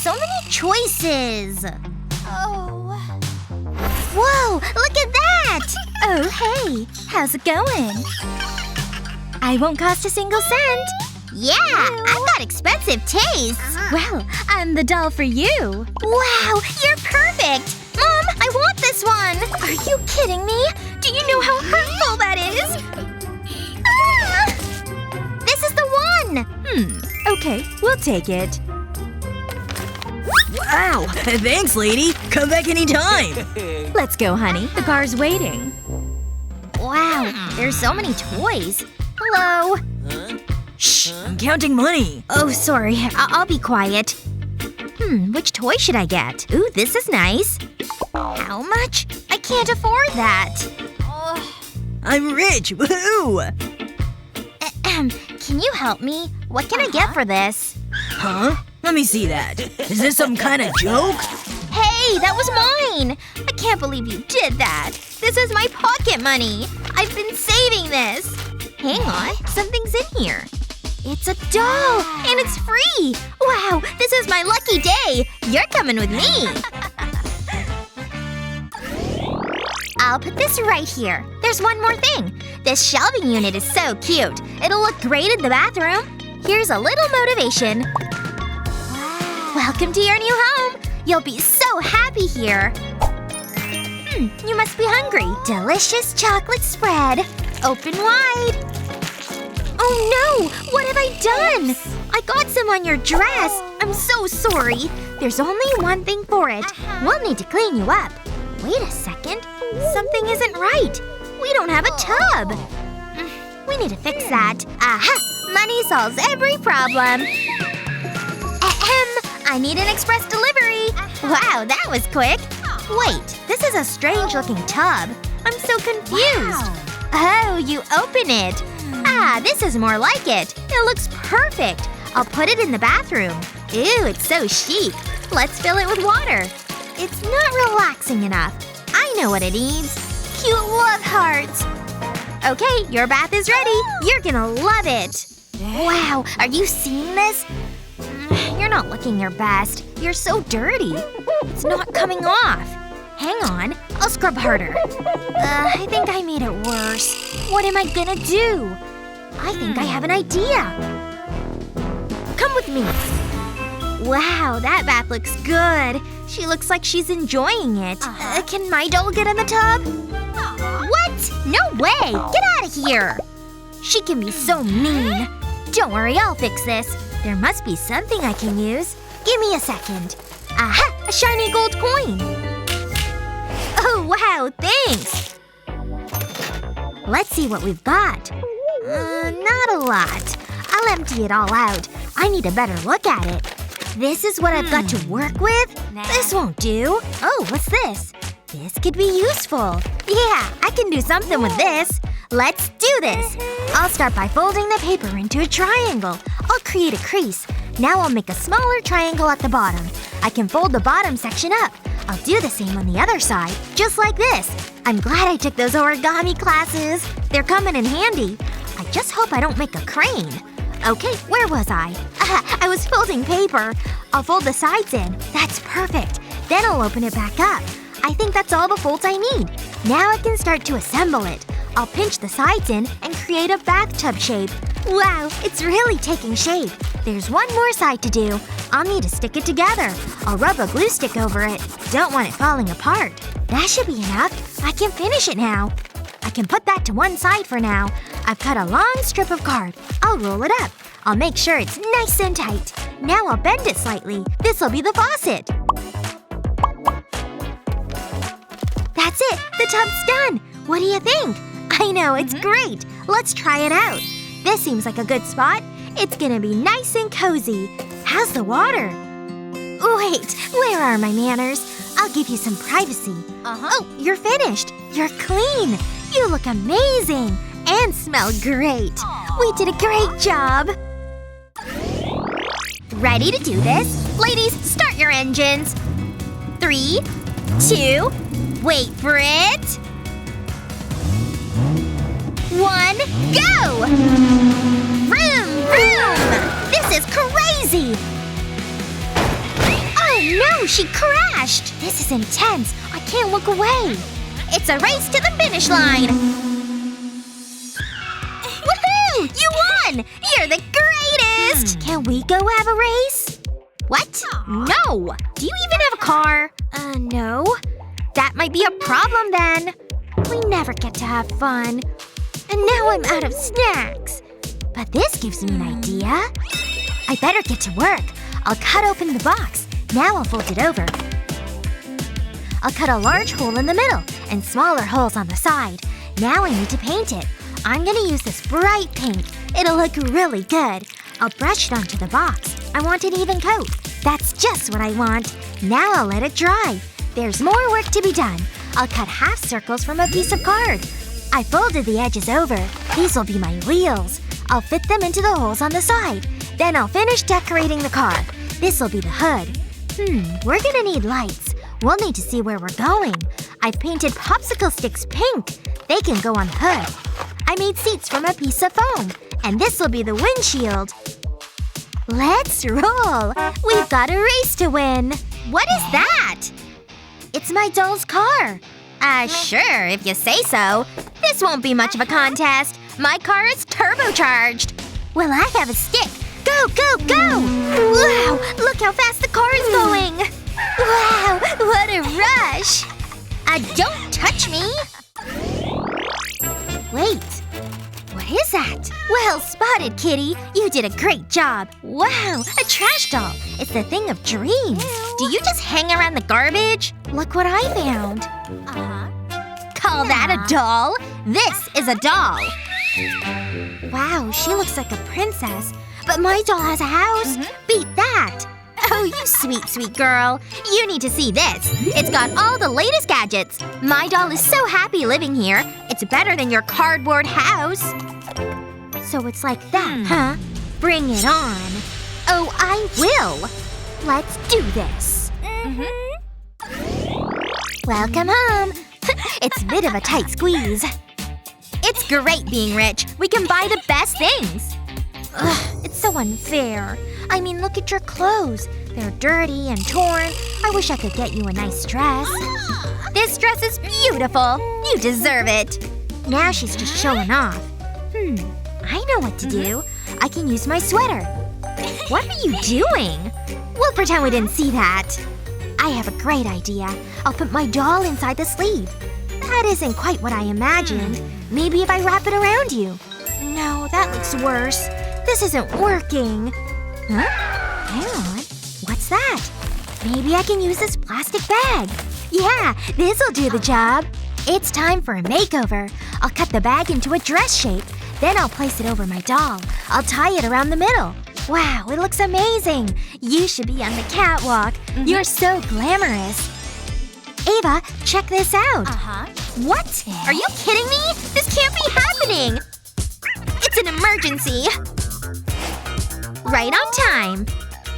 so many choices. Oh. Whoa, look at that! Oh, hey. How's it going? I won't cost a single cent. Yeah, I've got expensive tastes. Well, I'm the doll for you. Wow, you're perfect! Mom, I want this one! Are you kidding me? Do you know how hurtful that is? Ah! This is the one! Okay, we'll take it. Wow! Thanks, lady! Come back anytime! Let's go, honey. The car's waiting. Wow, there's so many toys. Hello. Shh! I'm counting money! Oh, sorry. I'll be quiet. Which toy should I get? Ooh, this is nice. How much? I can't afford that. I'm rich! Woohoo! Can you help me? What can I get for this? Huh? Let me see that. Is this some kind of joke? Hey, that was mine! I can't believe you did that. This is my pocket money. I've been saving this. Hang on. Something's in here. It's a doll! And it's free! Wow, this is my lucky day! You're coming with me! I'll put this right here. There's one more thing. This shelving unit is so cute. It'll look great in the bathroom. Here's a little motivation. Welcome to your new home! You'll be so happy here. You must be hungry. Delicious chocolate spread. Open wide. Oh no! What have I done? I got some on your dress. I'm so sorry. There's only one thing for it. We'll need to clean you up. Wait a second. Something isn't right. We don't have a tub. We need to fix that. Aha! Money solves every problem. I need an express delivery. Wow, that was quick. Wait, this is a strange-looking tub. I'm so confused. Oh, you open it. Ah, this is more like it. It looks perfect. I'll put it in the bathroom. Ew, it's so chic. Let's fill it with water. It's not relaxing enough. I know what it needs. Cute love hearts. Okay, your bath is ready. You're gonna love it. Wow, are you seeing this? You're not looking your best. You're so dirty. It's not coming off. Hang on. I'll scrub harder. I think I made it worse. What am I gonna do? I think I have an idea. Come with me. Wow, that bath looks good. She looks like she's enjoying it. Can my doll get in the tub? What? No way! Get out of here! She can be so mean. Don't worry, I'll fix this. There must be something I can use. Give me a second. Aha! A shiny gold coin! Oh, wow, thanks! Let's see what we've got. Not a lot. I'll empty it all out. I need a better look at it. This is what I've got to work with? This won't do. Oh, what's this? This could be useful. Yeah, I can do something with this. Let's do this! I'll start by folding the paper into a triangle. I'll create a crease. Now I'll make a smaller triangle at the bottom. I can fold the bottom section up. I'll do the same on the other side. Just like this. I'm glad I took those origami classes. They're coming in handy. I just hope I don't make a crane. Okay, where was I? I was folding paper. I'll fold the sides in. That's perfect. Then I'll open it back up. I think that's all the folds I need. Now I can start to assemble it. I'll pinch the sides in and create a bathtub shape. Wow, it's really taking shape. There's one more side to do. I'll need to stick it together. I'll rub a glue stick over it. Don't want it falling apart. That should be enough. I can finish it now. I can put that to one side for now. I've cut a long strip of card. I'll roll it up. I'll make sure it's nice and tight. Now I'll bend it slightly. This'll be the faucet. That's it! The tub's done! What do you think? I know, it's great! Let's try it out. This seems like a good spot. It's gonna be nice and cozy. How's the water? Wait, where are my manners? I'll give you some privacy. Oh, you're finished. You're clean. You look amazing. And smell great. We did a great job. Ready to do this? Ladies, start your engines. 3, 2, wait for it. 1, go! Vroom, vroom! This is crazy! no, she crashed! This is intense. I can't look away. It's a race to the finish line. Woohoo! You won! You're the greatest! Can we go have a race? What? No! Do you even have a car? No. That might be a problem then. We never get to have fun. And now I'm out of snacks. But this gives me an idea. I better get to work. I'll cut open the box. Now I'll fold it over. I'll cut a large hole in the middle and smaller holes on the side. Now I need to paint it. I'm gonna use this bright pink. It'll look really good. I'll brush it onto the box. I want an even coat. That's just what I want. Now I'll let it dry. There's more work to be done. I'll cut half circles from a piece of card. I folded the edges over. These will be my wheels. I'll fit them into the holes on the side. Then I'll finish decorating the car. This'll be the hood. We're gonna need lights. We'll need to see where we're going. I've painted popsicle sticks pink. They can go on the hood. I made seats from a piece of foam. And this'll be the windshield. Let's roll! We've got a race to win! What is that? It's my doll's car. Sure, if you say so. This won't be much of a contest. My car is turbocharged. Well, I have a stick. Go, go, go! Wow! Look how fast the car is going! Wow! What a rush! Don't touch me! Wait. What is that? Well spotted, kitty. You did a great job. Wow, a trash doll. It's the thing of dreams. Do you just hang around the garbage? Look what I found. Call that a doll? This is a doll. Wow, she looks like a princess. But my doll has a house. Beat that. Oh, you sweet, sweet girl. You need to see this. It's got all the latest gadgets. My doll is so happy living here. It's better than your cardboard house. So it's like that, huh? Bring it on. Oh, I will. Let's do this. Welcome home. It's a bit of a tight squeeze. It's great being rich. We can buy the best things. Ugh, it's so unfair. I mean, look at your clothes. They're dirty and torn. I wish I could get you a nice dress. This dress is beautiful. You deserve it. Now she's just showing off. I know what to do. I can use my sweater. What are you doing? We'll pretend we didn't see that. I have a great idea. I'll put my doll inside the sleeve. That isn't quite what I imagined. Maybe if I wrap it around you. No, that looks worse. This isn't working. Huh? Hang on. What's that? Maybe I can use this plastic bag. Yeah, this'll do the job. It's time for a makeover. I'll cut the bag into a dress shape. Then I'll place it over my doll. I'll tie it around the middle. Wow, it looks amazing. You should be on the catwalk. You're so glamorous. Ava, check this out. What? Are you kidding me? This can't be happening. It's an emergency. Right on time.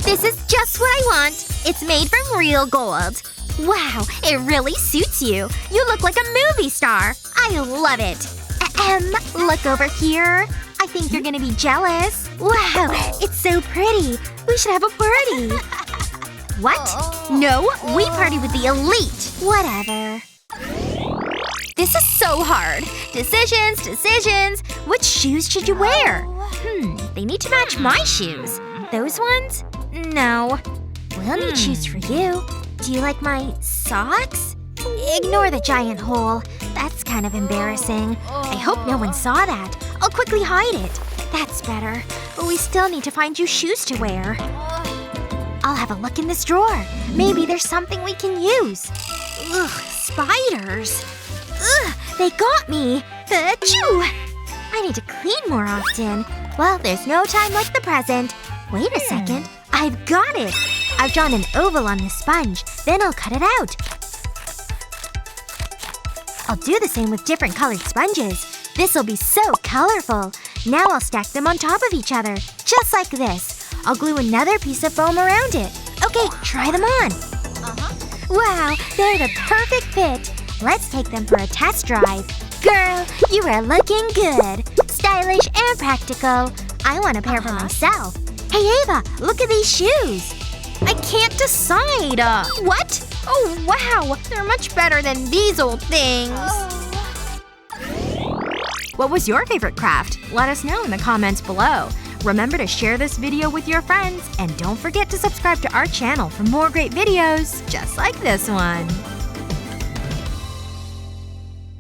This is just what I want. It's made from real gold. Wow, it really suits you. You look like a movie star. I love it. Look over here. I think you're gonna be jealous. Wow, it's so pretty. We should have a party. What? No, we party with the elite. Whatever. This is so hard. Decisions, decisions. Which shoes should you wear? They need to match my shoes. Those ones? No. We'll need shoes for you. Do you like my socks? Ignore the giant hole. That's kind of embarrassing. I hope no one saw that. I'll quickly hide it. That's better. But we still need to find you shoes to wear. I'll have a look in this drawer. Maybe there's something we can use. Ugh, spiders. Ugh, they got me. Achoo! I need to clean more often. Well, there's no time like the present. Wait a second. I've got it! I've drawn an oval on this sponge. Then I'll cut it out. I'll do the same with different colored sponges. This'll be so colorful. Now I'll stack them on top of each other. Just like this. I'll glue another piece of foam around it. Okay, try them on. Wow, they're the perfect fit. Let's take them for a test drive. Girl, you are looking good. Stylish and practical. I want a pair for myself. Hey Ava, look at these shoes. I I can't decide. What? Oh, wow. They're much better than these old things. What was your favorite craft? Let us know in the comments below. Remember to share this video with your friends, and don't forget to subscribe to our channel for more great videos just like this one.